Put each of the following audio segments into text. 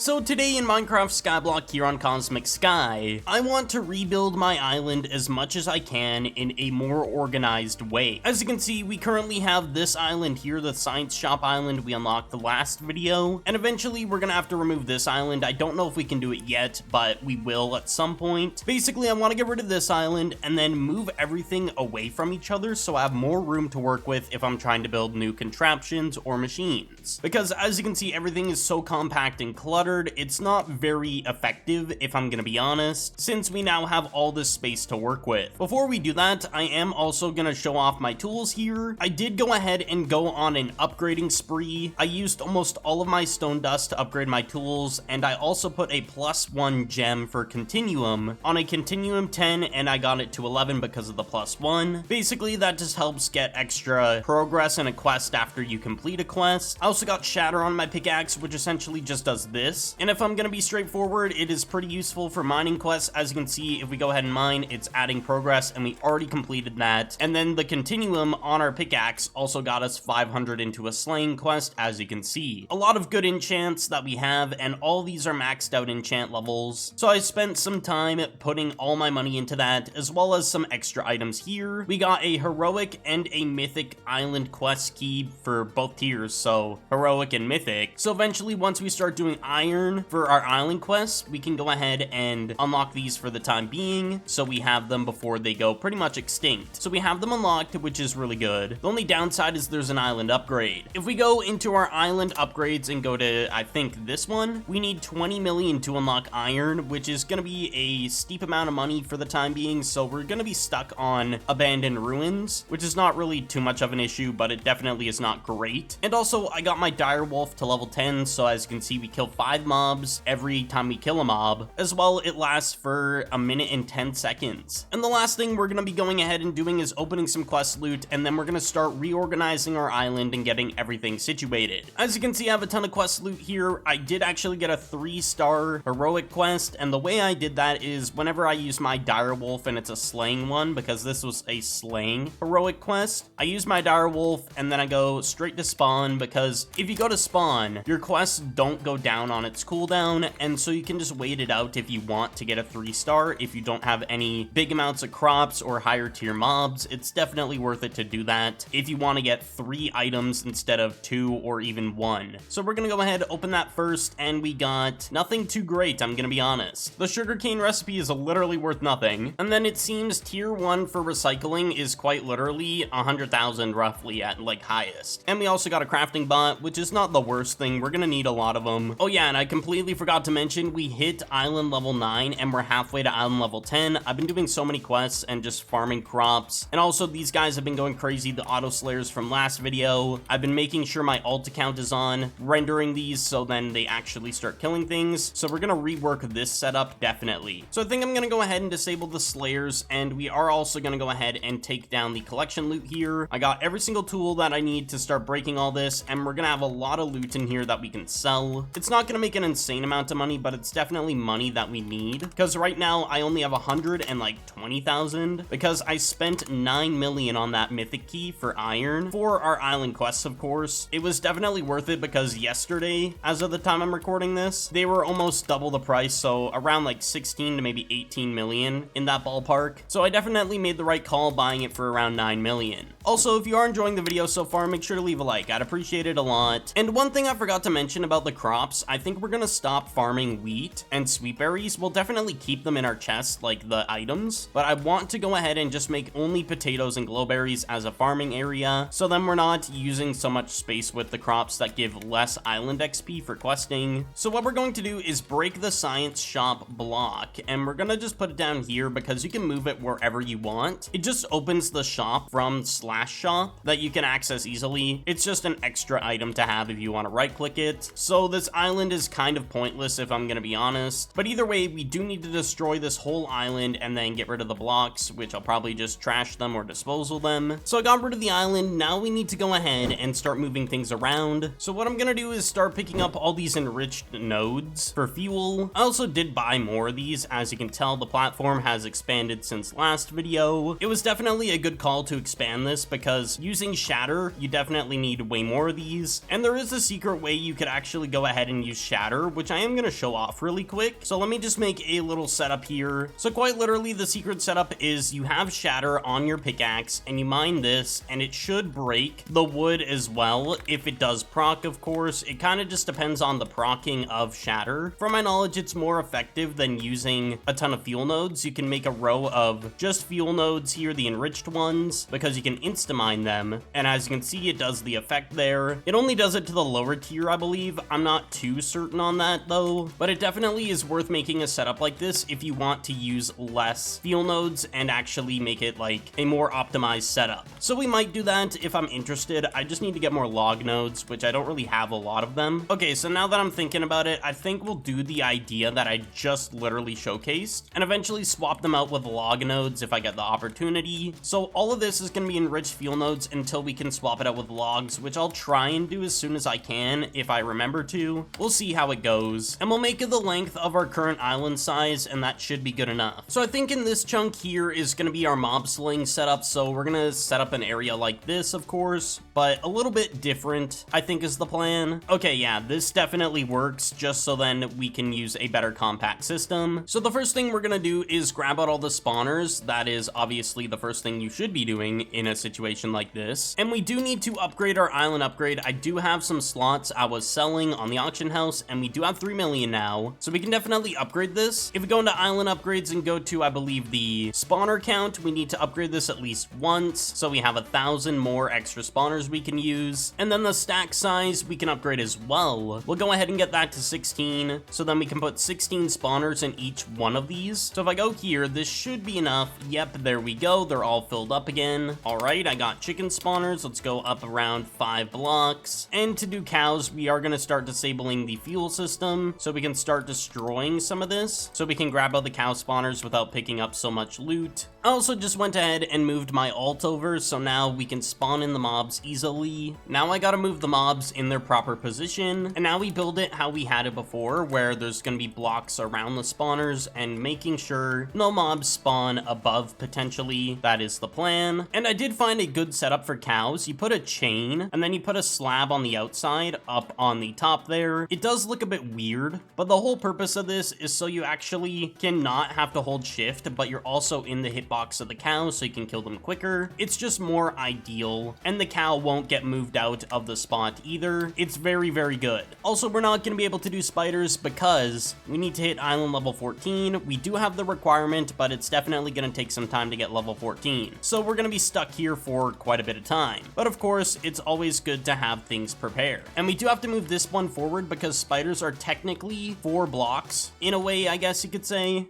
So today in Minecraft Skyblock here on Cosmic Sky, I want to rebuild my island as much as I can in a more organized way. As you can see, we currently have this island here, the Science Shop Island we unlocked the last video, and eventually we're gonna have to remove this island. I don't know if we can do it yet, but we will at some point. Basically, I want to get rid of this island and then move everything away from each other so I have more room to work with if I'm trying to build new contraptions or machines. Because as you can see, everything is so compact and cluttered, it's not very effective if I'm gonna be honest, since we now have all this space to work with. Before we do that, I am also gonna show off my tools here. I did go ahead and go on an upgrading spree. I used almost all of my stone dust to upgrade my tools, and I also put a +1 gem for continuum on a continuum 10, and I got it to 11 because of the +1. Basically, that just helps get extra progress in a quest after you complete a quest. I also got shatter on my pickaxe, which essentially just does this. And if I'm gonna be straightforward, it is pretty useful for mining quests. As you can see, if we go ahead and mine, it's adding progress, and we already completed that. And then the continuum on our pickaxe also got us 500 into a slaying quest, as you can see. A lot of good enchants that we have, and all these are maxed out enchant levels. So I spent some time putting all my money into that, as well as some extra items here. We got a heroic and a mythic island quest key for both tiers, so heroic and mythic. So eventually, once we start doing iron for our island quests, we can go ahead and unlock these for the time being, so we have them before they go pretty much extinct. So we have them unlocked, which is really good. The only downside is there's an island upgrade. If we go into our island upgrades and go to, I think, this one, we need 20 million to unlock iron, which is gonna be a steep amount of money for the time being, so we're gonna be stuck on abandoned ruins, which is not really too much of an issue, but it definitely is not great. And also, I got my dire wolf to level 10, so as you can see, we kill 5 mobs every time we kill a mob. As well, it lasts for a minute and 10 seconds. And the last thing we're going to be going ahead and doing is opening some quest loot, and then we're going to start reorganizing our island and getting everything situated. As you can see, I have a ton of quest loot here. I did actually get a 3-star heroic quest, and the way I did that is whenever I use my dire wolf, and it's a slaying one because this was a slaying heroic quest, I use my dire wolf and then I go straight to spawn, because if you go to spawn, your quests don't go down on its cooldown, and so you can just wait it out if you want to get a 3-star. If you don't have any big amounts of crops or higher tier mobs, it's definitely worth it to do that if you want to get 3 items instead of 2 or even 1. So we're gonna go ahead, open that first, and we got nothing too great, I'm gonna be honest. The sugarcane recipe is literally worth nothing, and then it seems tier 1 for recycling is quite literally 100,000 roughly at like highest. And we also got a crafting bot, which is not the worst thing. We're gonna need a lot of them. Oh yeah, and I completely forgot to mention, we hit island level 9 and we're halfway to island level 10. I've been doing so many quests and just farming crops, and also these guys have been going crazy, the auto slayers from last video. I've been making sure my alt account is on, rendering these so then they actually start killing things. So we're gonna rework this setup definitely. So I think I'm gonna go ahead and disable the slayers, and we are also gonna go ahead and take down the collection loot here. I got every single tool that I need to start breaking all this, and we're gonna have a lot of loot in here that we can sell. It's not gonna make an insane amount of money, but it's definitely money that we need, because right now I only have 120,000 because I spent 9 million on that mythic key for iron for our island quests. Of course, it was definitely worth it because yesterday, as of the time I'm recording this, they were almost double the price, so around like 16 to maybe 18 million in that ballpark. So I definitely made the right call buying it for around 9 million. Also, if you are enjoying the video so far, make sure to leave a like. I'd appreciate it a lot. And one thing I forgot to mention about the crops, I think we're gonna stop farming wheat and sweet berries. We'll definitely keep them in our chest, like the items, but I want to go ahead and just make only potatoes and glowberries as a farming area, so then we're not using so much space with the crops that give less island XP for questing. So what we're going to do is break the science shop block, and we're gonna just put it down here because you can move it wherever you want. It just opens the shop from /shop that you can access easily. It's just an extra item to have if you want to right click it. So this island is kind of pointless if I'm gonna be honest, but either way, we do need to destroy this whole island and then get rid of the blocks, which I'll probably just trash them or disposal them. So I got rid of the island. Now we need to go ahead and start moving things around. So what I'm gonna do is start picking up all these enriched nodes for fuel. I also did buy more of these. As you can tell, the platform has expanded since last video. It was definitely a good call to expand this because using shatter, you definitely need way more of these, and there is a secret way you could actually go ahead and use shatter, which I am going to show off really quick. So let me just make a little setup here. So quite literally, the secret setup is you have shatter on your pickaxe and you mine this, and it should break the wood as well. If it does proc, of course, it kind of just depends on the procking of shatter. From my knowledge, it's more effective than using a ton of fuel nodes. You can make a row of just fuel nodes here, the enriched ones, because you can insta-mine them. And as you can see, it does the effect there. It only does it to the lower tier, I believe. I'm not too certain on that though, but it definitely is worth making a setup like this if you want to use less fuel nodes and actually make it like a more optimized setup. So we might do that if I'm interested. I just need to get more log nodes, which I don't really have a lot of them. Okay, so now that I'm thinking about it, I think we'll do the idea that I just literally showcased and eventually swap them out with log nodes if I get the opportunity. So all of this is going to be enriched fuel nodes until we can swap it out with logs, which I'll try and do as soon as I can if I remember to. We'll see how it goes, and we'll make it the length of our current island size, and that should be good enough. So I think in this chunk here is going to be our mob slaying setup. So we're going to set up an area like this, of course, but a little bit different, I think, is the plan. Okay, yeah, this definitely works, just so then we can use a better compact system. So the first thing we're going to do is grab out all the spawners. That is obviously the first thing you should be doing in a situation like this. And we do need to upgrade our island upgrade. I do have some slots I was selling on the auction house, and we do have 3 million now, so we can definitely upgrade this. If we go into island upgrades and go to, I believe, the spawner count, we need to upgrade this at least once, so we have 1,000 more extra spawners we can use. And then the stack size we can upgrade as well. We'll go ahead and get that to 16, so then we can put 16 spawners in each one of these. So if I go here, this should be enough. Yep, there we go. They're all filled up again. All right, I got chicken spawners. Let's go up around 5 blocks. And to do cows, we are going to start disabling the fuel system so we can start destroying some of this, so we can grab all the cow spawners without picking up so much loot. I also just went ahead and moved my alt over, so now we can spawn in the mobs easily. Now I gotta move the mobs in their proper position, and now we build it how we had it before, where there's gonna be blocks around the spawners and making sure no mobs spawn above potentially. That is the plan. And I did find a good setup for cows. You put a chain and then you put a slab on the outside up on the top there. It does look a bit weird, but the whole purpose of this is so you actually cannot have to hold shift, but you're also in the hitbox of the cow so you can kill them quicker. It's just more ideal, and the cow won't get moved out of the spot either. It's very, very good. Also, we're not going to be able to do spiders because we need to hit island level 14. We do have the requirement, but it's definitely going to take some time to get level 14. So we're going to be stuck here for quite a bit of time. But of course, it's always good to have things prepared. And we do have to move this one forward because spiders are technically 4 blocks in a way, I guess you could say.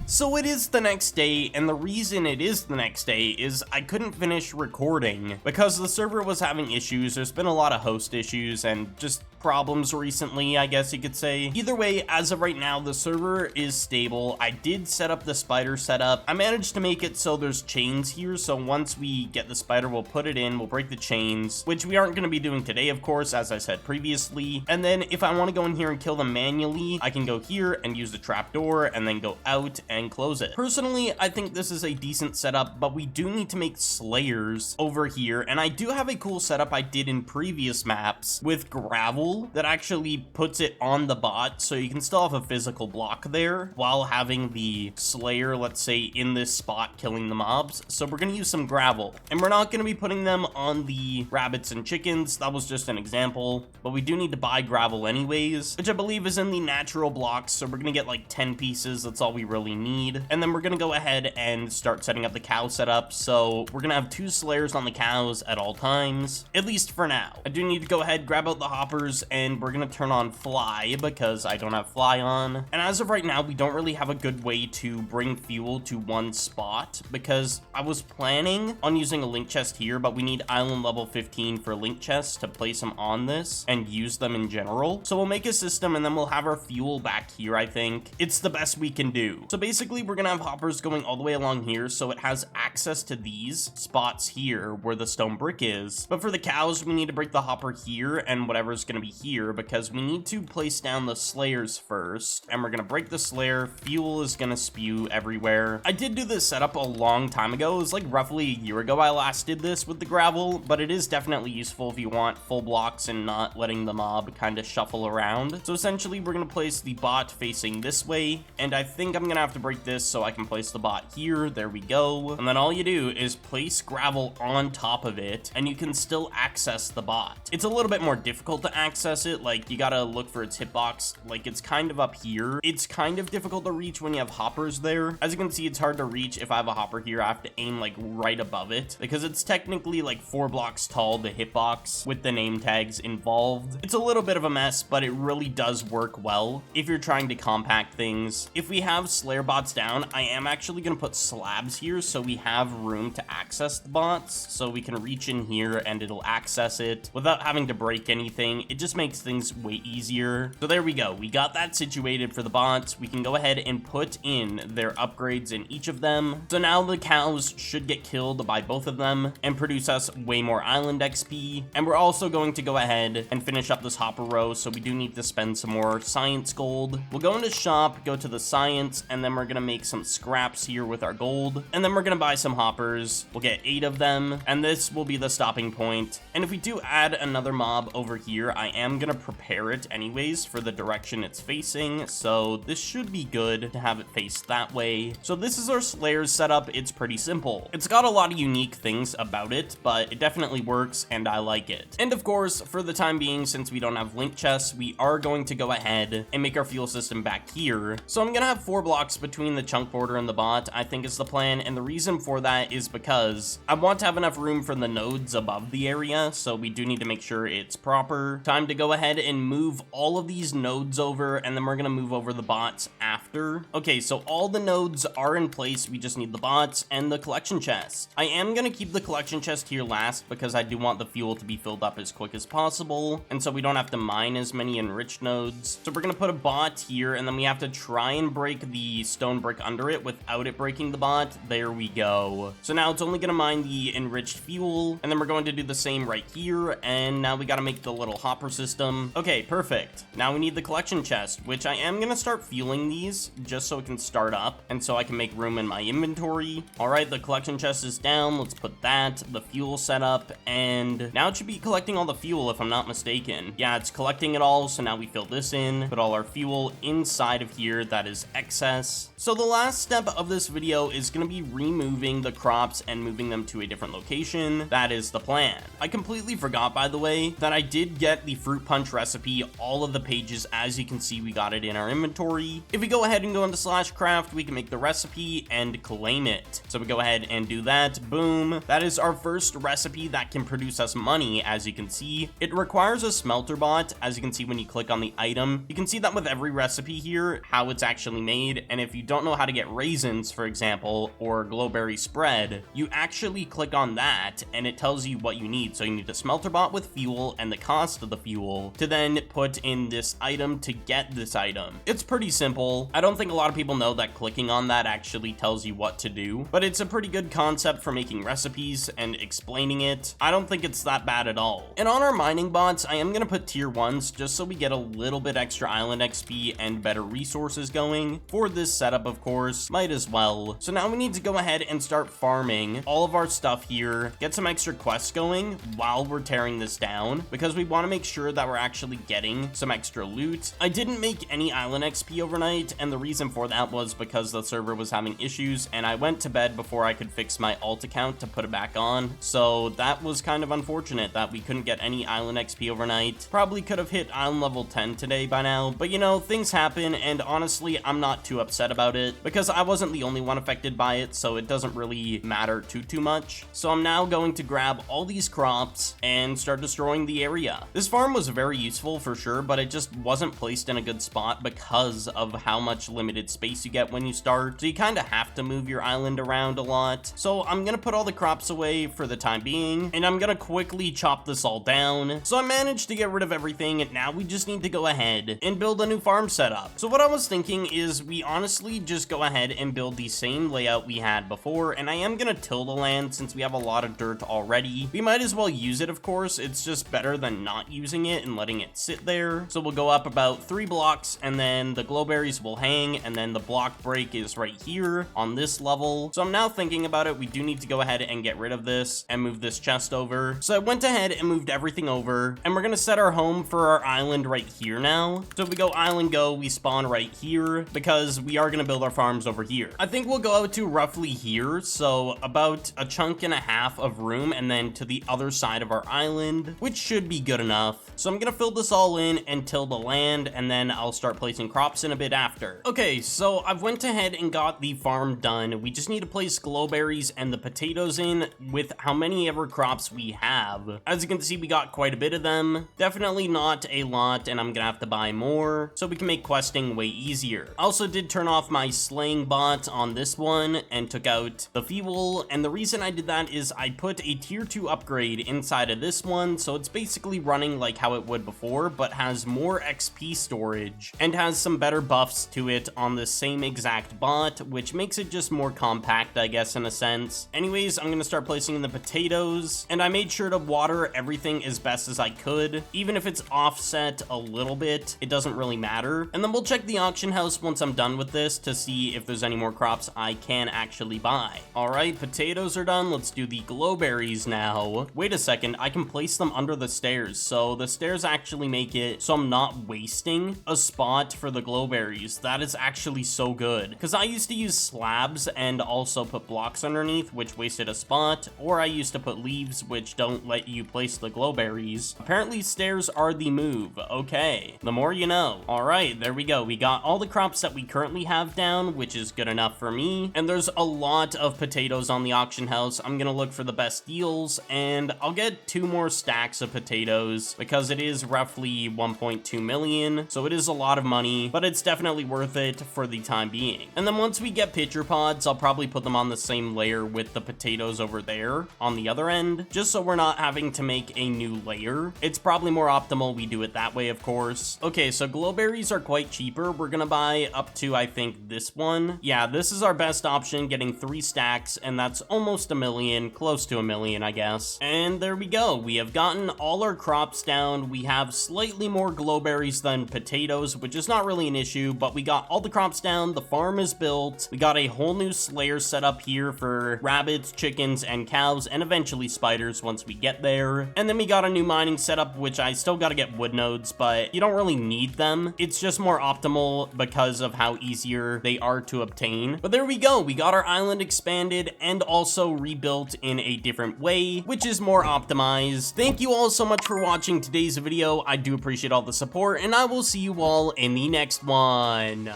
So it is the next day, and the reason it is the next day is I couldn't finish recording because the server was having issues. There's been a lot of host issues and just problems recently, I guess you could say. Either way, as of right now, the server is stable. I did set up the spider setup. I managed to make it so there's chains here, so once we get the spider, we'll put it in, we'll break the chains, which we aren't going to be doing today, of course, as I said previously. And then if I want to go in here and kill them manually, I can go here and use the trapdoor and then go out and close it. Personally, I think this is a decent setup, but we do need to make slayers over here, and I do have a cool setup I did in previous maps with gravel that actually puts it on the bot, so you can still have a physical block there while having the slayer, let's say, in this spot killing the mobs. So we're gonna use some gravel, and we're not gonna be putting them on the rabbits and chickens. That was just an example, but we do need to buy gravel anyways, which I believe is in the natural blocks. So we're gonna get like 10 pieces. That's all we really need. And then we're gonna go ahead and start setting up the cow setup. So we're gonna have 2 slayers on the cows at all times, at least for now. I do need to go ahead, grab out the hoppers, and we're gonna turn on fly because I don't have fly on. And as of right now, we don't really have a good way to bring fuel to one spot because I was planning on using a link chest here, but we need island level 15 for link chests to place them on this and use them in general. So we'll make a system and then we'll have our fuel back here. I think it's the best we can do. So basically we're gonna have hoppers going all the way along here, so it has access to these spots here where the stone brick is. But for the cows, we need to break the hopper here and whatever's gonna be here because we need to place down the slayers first, and we're gonna break the slayer. Fuel is gonna spew everywhere. I did do this setup a long time ago. It was like roughly a year ago I last did this with the gravel, but it is definitely useful if you want full blocks and not letting the mob kind of shuffle around. So essentially we're gonna place the bot facing this way, and I think I'm gonna have to break this so I can place the bot here. There we go. And then all you do is place gravel on top of it, and you can still access the bot. It's a little bit more difficult to access it. Like, you gotta look for its hitbox. Like, it's kind of up here. It's kind of difficult to reach when you have hoppers there. As you can see, it's hard to reach if I have a hopper here. I have to aim like right above it because it's technically like 4 blocks tall, the hitbox, with the name tags involved. It's a little bit of a mess, but it really does work well if you're trying to compact things. If we have slayer bots down, I am actually gonna put slabs here so we have room to access the bots, so we can reach in here and it'll access it without having to break anything. It just makes things way easier. So there we go. We got that situated for the bots. We can go ahead and put in their upgrades in each of them. So now the cows should get killed by both of them and produce us way more island XP. And we're also going to go ahead and finish up this hopper row, so we do need to spend some more science gold. We'll go into shop, go to the science, and then we're gonna make some scraps here with our gold, and then we're gonna buy some hoppers. We'll get 8 of them, and this will be the stopping point. And if we do add another mob over here, I am gonna prepare it anyways for the direction it's facing, so this should be good to have it face that way. So this is our slayers setup. It's pretty simple. It's got a lot of unique things about it, but it definitely works and I like it. And of course, for the time being, since we don't have link chests, we are going to go ahead and make our fuel system back here. So I'm gonna have 4 blocks between the chunk border and the bot, I think is the plan, and the reason for that is because I want to have enough room for the nodes above the area, so we do need to make sure it's proper. Time to go ahead and move all of these nodes over, and then we're gonna move over the bots after. Okay, so all the nodes are in place. We just need the bots and the collection chest. I am gonna keep the collection chest here last because I do want the fuel to be filled up as quick as possible, and so we don't have to mine as many enriched nodes. So we're gonna put a bot here, and then we have to try and break the stone brick under it without it breaking the bot. There we go. So now it's only gonna mine the enriched fuel, and then we're going to do the same right here, and now we gotta make the little hopper system. Okay, perfect. Now we need the collection chest, which I am gonna start fueling these just so it can start up, and so I can make room in my inventory. All right, the collection chest is down. Let's put that, the fuel set up, and now it should be collecting all the fuel if I'm not mistaken. Yeah, it's collecting it all, so now we fill this in, put all our fuel inside of here that is excess. So the last step of this video is gonna be removing the crops and moving them to a different location. That is the plan. I completely forgot, by the way, that I did get the fruit punch recipe, all of the pages. As you can see, we got it in our inventory. If we go ahead and go into /craft, we can make the recipe and claim it. So we go ahead and do that. Boom. That is our first recipe that can produce us money. As you can see, it requires a smelter bot. As you can see, when you click on the item, you can see that with every recipe here, how it's actually made. And if you don't know how to get raisins, for example, or glowberry spread, you actually click on that and it tells you what you need. So you need a smelter bot with fuel and the cost of the fuel to then put in this item to get this item. It's pretty simple. I don't think a lot of people know that clicking on that actually tells you what to do, but it's a pretty good concept for making recipes and explaining it. I don't think it's that bad at all. And on our mining bots, I am gonna put tier 1s just so we get a little bit extra island XP and better resources going for this setup, of course. Might as well. So now we need to go ahead and start farming all of our stuff here, get some extra quests going while we're tearing this down, because we want to make sure that we're actually getting some extra loot. I didn't make any island XP overnight, and the reason for that was because the server was having issues, and I went to bed before I could fix my alt account to put it back on. So that was kind of unfortunate that we couldn't get any island XP overnight. Probably could have hit island level 10 today by now, but you know, things happen, and honestly, I'm not too upset about it because I wasn't the only one affected by it, so it doesn't really matter too much. So I'm now going to grab all these crops and start destroying the area. This farm was very useful for sure, but it just wasn't placed in a good spot because of how much limited space you get when you start. So you kind of have to move your island around a lot. So I'm gonna put all the crops away for the time being, and I'm gonna quickly chop this all down. So I managed to get rid of everything, and now we just need to go ahead and build a new farm setup. So what I was thinking is we honestly just go ahead and build the same layout we had before, and I am gonna till the land since we have a lot of dirt already. We might as well use it, of course. It's just better than not using placing it and letting it sit there. So we'll go up about 3 blocks, and then the glowberries will hang, and then the block break is right here on this level. So I'm now thinking about it, we do need to go ahead and get rid of this and move this chest over. So I went ahead and moved everything over, and we're gonna set our home for our island right here now. So if we go island go, we spawn right here because we are gonna build our farms over here. I think we'll go out to roughly here, so about a chunk and a half of room, and then to the other side of our island, which should be good enough. So I'm gonna fill this all in and till the land, and then I'll start placing crops in a bit after. Okay, so I've went ahead and got the farm done. We just need to place glowberries and the potatoes in with how many ever crops we have. As you can see, we got quite a bit of them. Definitely not a lot, and I'm gonna have to buy more so we can make questing way easier. I also did turn off my slaying bot on this one and took out the fuel, and the reason I did that is I put a tier 2 upgrade inside of this one, so it's basically running like how it would before, but has more XP storage and has some better buffs to it on the same exact bot, which makes it just more compact, I guess, in a sense. Anyways, I'm gonna start placing in the potatoes, and I made sure to water everything as best as I could. Even if it's offset a little bit, it doesn't really matter. And then we'll check the auction house once I'm done with this to see if there's any more crops I can actually buy. All right, potatoes are done. Let's do the glowberries now. Wait a second, I can place them under the stairs. So the stairs actually make it so I'm not wasting a spot for the glowberries. That is actually so good, because I used to use slabs and also put blocks underneath, which wasted a spot, or I used to put leaves, which don't let you place the glowberries. Apparently stairs are the move. Okay, the more you know. All right, there we go. We got all the crops that we currently have down, which is good enough for me. And there's a lot of potatoes on the auction house. I'm gonna look for the best deals, and I'll get 2 more stacks of potatoes because it is roughly 1.2 million. So it is a lot of money, but it's definitely worth it for the time being. And then once we get pitcher pods, I'll probably put them on the same layer with the potatoes over there on the other end, just so we're not having to make a new layer. It's probably more optimal we do it that way, of course. Okay, so glowberries are quite cheaper. We're gonna buy up to, I think, this one. Yeah, this is our best option, getting 3 stacks, and that's almost a million, close to a million, I guess. And there we go. We have gotten all our crops down. We have slightly more glowberries than potatoes, which is not really an issue, but we got all the crops down. The farm is built. We got a whole new slayer set up here for rabbits, chickens, and cows, and eventually spiders once we get there. And then we got a new mining setup, which I still gotta get wood nodes, but you don't really need them. It's just more optimal because of how easier they are to obtain. But there we go. We got our island expanded and also rebuilt in a different way, which is more optimized. Thank you all so much for watching today's video. I do appreciate all the support, and I will see you all in the next one.